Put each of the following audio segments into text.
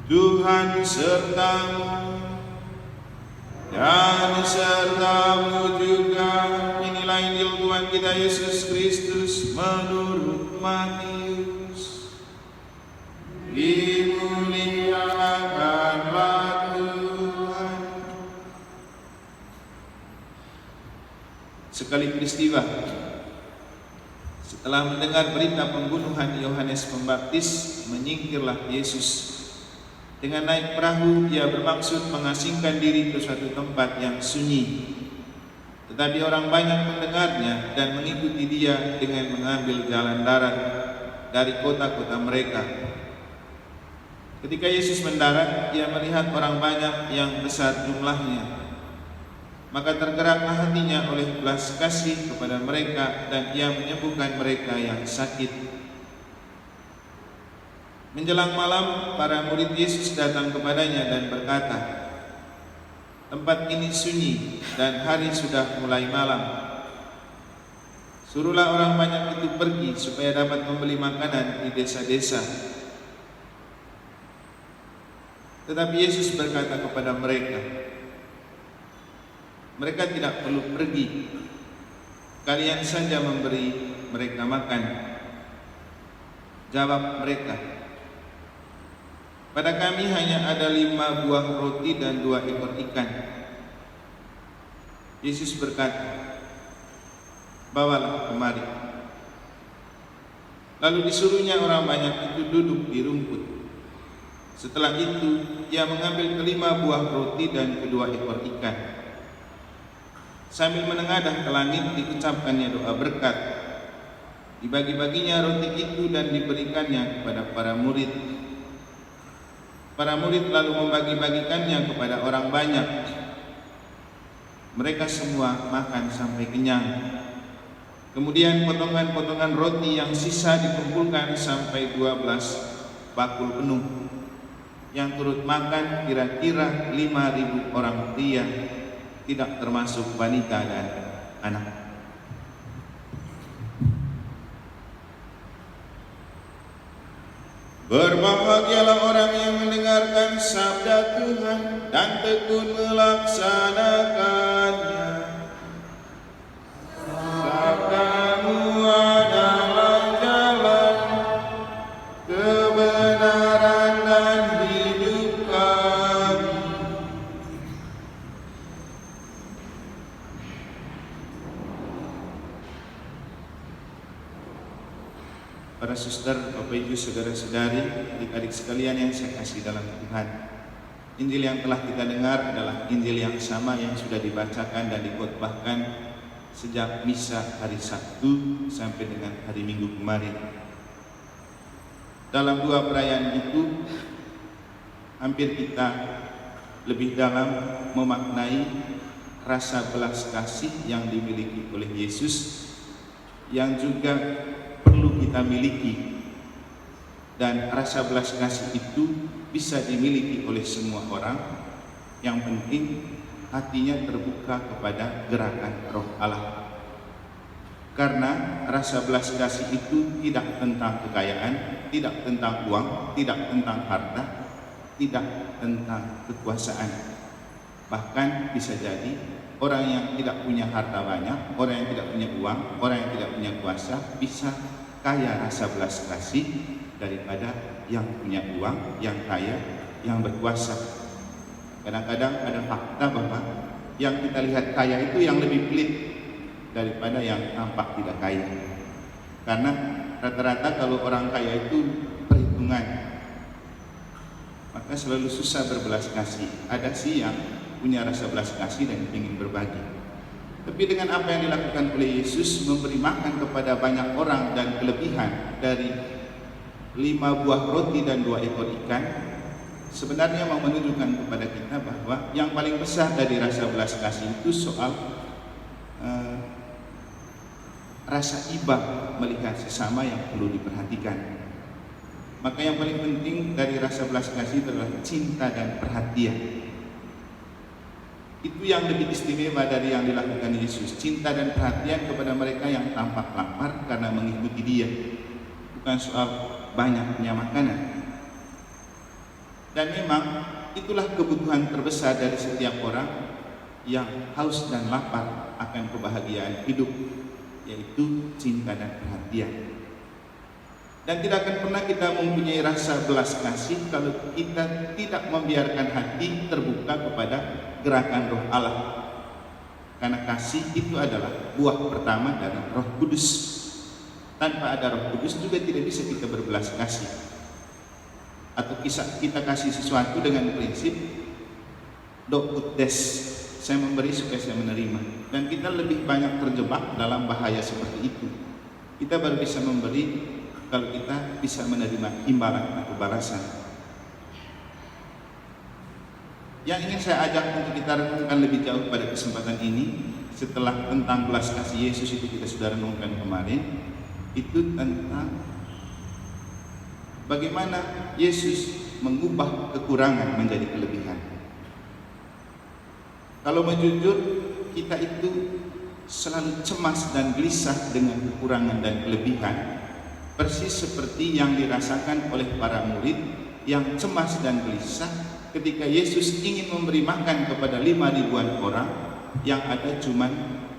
Tuhan sertamu dan sertamu juga. Inilah Injil Tuhan kita Yesus Kristus menurut Matius. Dimuliakanlah Tuhan. Sekali peristiwa, setelah mendengar berita pembunuhan Yohanes Pembaptis, menyingkirlah Yesus. Dengan naik perahu, dia bermaksud mengasingkan diri ke suatu tempat yang sunyi. Tetapi orang banyak mendengarnya dan mengikuti dia dengan mengambil jalan darat dari kota-kota mereka. Ketika Yesus mendarat, dia melihat orang banyak yang besar jumlahnya. Maka tergeraklah hatinya oleh belas kasih kepada mereka, dan ia menyembuhkan mereka yang sakit. Menjelang malam, para murid Yesus datang kepadanya dan berkata, "Tempat ini sunyi dan hari sudah mulai malam. Suruhlah orang banyak itu pergi supaya dapat membeli makanan di desa-desa." Tetapi Yesus berkata kepada mereka, "Mereka tidak perlu pergi. Kalian saja memberi mereka makan." Jawab mereka, "Pada kami hanya ada 5 buah roti dan 2 ekor ikan." Yesus berkata, "Bawalah kemari." Lalu disuruhnya orang banyak itu duduk di rumput. Setelah itu, ia mengambil ke-5 buah roti dan kedua ekor ikan. Sambil menengadah ke langit, diucapkannya doa berkat. Dibagi-baginya roti itu dan diberikannya kepada para murid. Para murid lalu membagi-bagikannya kepada orang banyak. Mereka semua makan sampai kenyang. Kemudian potongan-potongan roti yang sisa dikumpulkan sampai 12 bakul penuh. Yang turut makan kira-kira 5.000 orang pria, tidak termasuk wanita dan anak. Berbahagialah orang yang mendengarkan sabda Tuhan dan tekun melaksanakannya. Sabdamu adalah jalan kebenaran dan hidup kami. Para suster, Bapak Ibu, saudara-saudari, adik-adik sekalian yang saya kasih dalam Tuhan, Injil yang telah kita dengar adalah Injil yang sama yang sudah dibacakan dan dikhotbahkan sejak misa hari Sabtu sampai dengan hari Minggu kemarin. Dalam 2 perayaan itu, hampir kita lebih dalam memaknai rasa belas kasih yang dimiliki oleh Yesus, yang juga perlu kita miliki. Dan rasa belas kasih itu bisa dimiliki oleh semua orang. Yang penting hatinya terbuka kepada gerakan Roh Allah. Karena rasa belas kasih itu tidak tentang kekayaan, tidak tentang uang, tidak tentang harta, tidak tentang kekuasaan. Bahkan bisa jadi orang yang tidak punya harta banyak, orang yang tidak punya uang, orang yang tidak punya kuasa bisa kaya rasa belas kasih daripada yang punya uang, yang kaya, yang berkuasa. Kadang-kadang ada fakta bahwa yang kita lihat kaya itu yang lebih pelit daripada yang tampak tidak kaya. Karena rata-rata kalau orang kaya itu perhitungan, maka selalu susah berbelas kasih. Ada sih yang punya rasa belas kasih dan ingin berbagi. Tapi dengan apa yang dilakukan oleh Yesus, memberi makan kepada banyak orang dan kelebihan dari 5 buah roti dan 2 ekor ikan, sebenarnya mau menunjukkan kepada kita bahwa yang paling besar dari rasa belas kasih itu soal rasa iba melihat sesama yang perlu diperhatikan. Maka yang paling penting dari rasa belas kasih adalah cinta dan perhatian. Itu yang lebih istimewa dari yang dilakukan Yesus, cinta dan perhatian kepada mereka yang tampak lapar karena mengikuti Dia. Bukan soal banyaknya makanan. Dan memang itulah kebutuhan terbesar dari setiap orang yang haus dan lapar akan kebahagiaan hidup, yaitu cinta dan perhatian. Dan tidak akan pernah kita mempunyai rasa belas kasih kalau kita tidak membiarkan hati terbuka kepada gerakan Roh Allah. Karena kasih itu adalah buah pertama dari Roh Kudus. Tanpa ada Roh Kudus juga tidak bisa kita berbelas kasih. Atau kita kasih sesuatu dengan prinsip do ut des, saya memberi supaya saya menerima. Dan kita lebih banyak terjebak dalam bahaya seperti itu. Kita baru bisa memberi kalau kita bisa menerima imbalan atau balasan. Yang ingin saya ajak untuk kita renungkan lebih jauh pada kesempatan ini, setelah tentang belas kasih Yesus itu kita sudah renungkan kemarin, itu tentang bagaimana Yesus mengubah kekurangan menjadi kelebihan. Kalau mau jujur, kita itu selalu cemas dan gelisah dengan kekurangan dan kelebihan, persis seperti yang dirasakan oleh para murid yang cemas dan gelisah ketika Yesus ingin memberi makan kepada 5.000-an orang yang ada cuma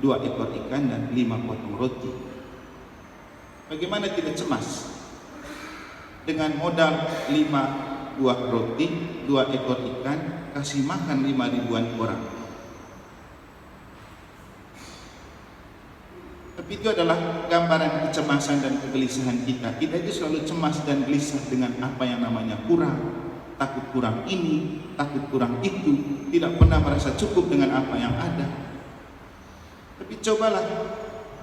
2 ekor ikan dan 5 potong roti. Bagaimana tidak cemas? Dengan modal 5 buah roti, 2 ekor ikan, kasih makan 5.000-an orang. Tapi itu adalah gambaran kecemasan dan kegelisahan kita. Kita itu selalu cemas dan gelisah dengan apa yang namanya kurang, takut kurang ini, takut kurang itu, tidak pernah merasa cukup dengan apa yang ada. Tapi cobalah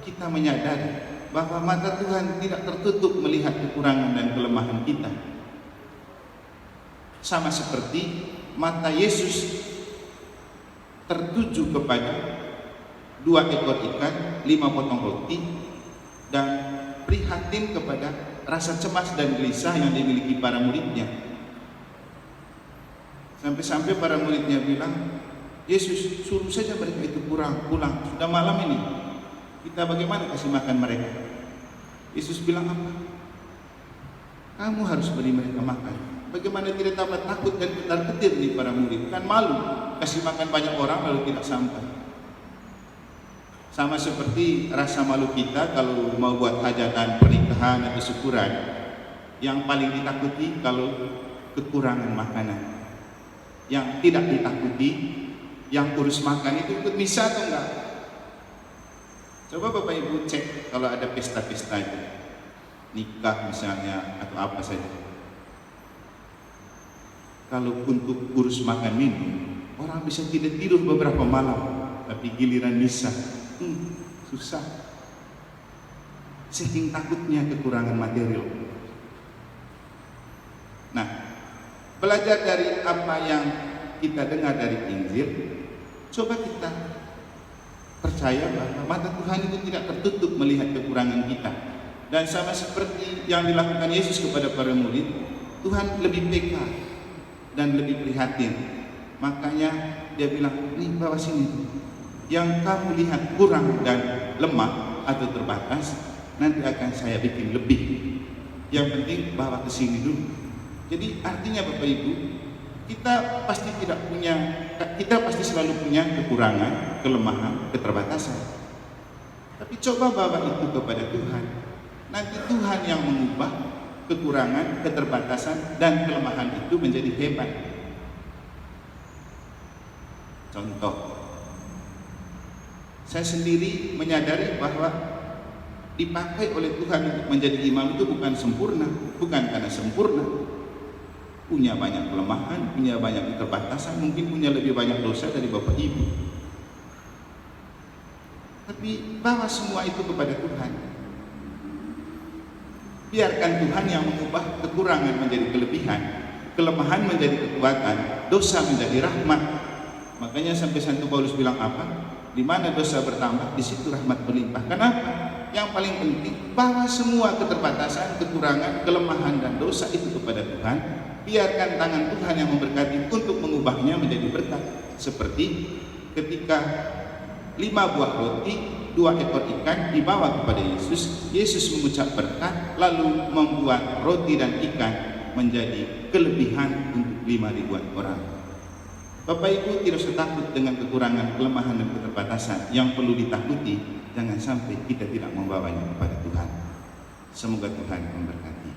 kita menyadari bahwa mata Tuhan tidak tertutup melihat kekurangan dan kelemahan kita. Sama seperti mata Yesus tertuju kepada 2 ekor ikan, 5 potong roti, dan prihatin kepada rasa cemas dan gelisah yang dimiliki para muridnya. Sampai-sampai para muridnya bilang, Yesus suruh saja mereka itu pulang, sudah malam ini, kita bagaimana kasih makan mereka? Yesus bilang apa? Kamu harus beri mereka makan. Bagaimana tidak takut dan ketar-ketir nih para murid? Kan malu kasih makan banyak orang lalu tidak sampai. Sama seperti rasa malu kita kalau mau buat hajatan, pernikahan atau syukuran, yang paling ditakuti kalau kekurangan makanan. Yang tidak ditakuti, yang kurus makan itu ikut misa atau enggak? Coba Bapak Ibu cek kalau ada pesta-pesta itu, nikah misalnya atau apa saja. Kalau untuk kurus makan minum, orang bisa tidak tidur beberapa malam, tapi giliran misa susah. Saking takutnya kekurangan material. Nah, belajar dari apa yang kita dengar dari Injil, coba kita percaya bahwa mata Tuhan itu tidak tertutup melihat kekurangan kita. Dan sama seperti yang dilakukan Yesus kepada para murid, Tuhan lebih peka dan lebih prihatin. Makanya dia bilang, nih bawa sini, yang kamu lihat kurang dan lemah atau terbatas, nanti akan saya bikin lebih. Yang penting bawa ke sini dulu. Jadi artinya Bapak Ibu, kita pasti selalu punya kekurangan, kelemahan, keterbatasan. Tapi coba bawa itu kepada Tuhan. Nanti Tuhan yang mengubah kekurangan, keterbatasan, dan kelemahan itu menjadi hebat. Contoh, saya sendiri menyadari bahwa dipakai oleh Tuhan untuk menjadi imam itu bukan sempurna, bukan karena sempurna. Punya banyak kelemahan, punya banyak keterbatasan, mungkin punya lebih banyak dosa dari Bapak Ibu. Tapi bawa semua itu kepada Tuhan. Biarkan Tuhan yang mengubah kekurangan menjadi kelebihan, kelemahan menjadi kekuatan, dosa menjadi rahmat. Makanya sampai Santo Paulus bilang apa? Di mana dosa bertambah, di situ rahmat berlimpah. Kenapa? Yang paling penting, bawa semua keterbatasan, kekurangan, kelemahan, dan dosa itu kepada Tuhan. Biarkan tangan Tuhan yang memberkati untuk mengubahnya menjadi berkat. Seperti ketika 5 buah roti, 2 ekor ikan dibawa kepada Yesus. Yesus mengucap berkat, lalu membuat roti dan ikan menjadi kelebihan untuk 5.000 orang. Bapak Ibu tidak usah takut dengan kekurangan, kelemahan dan keterbatasan. Yang perlu ditakuti, jangan sampai kita tidak membawanya kepada Tuhan. Semoga Tuhan memberkati.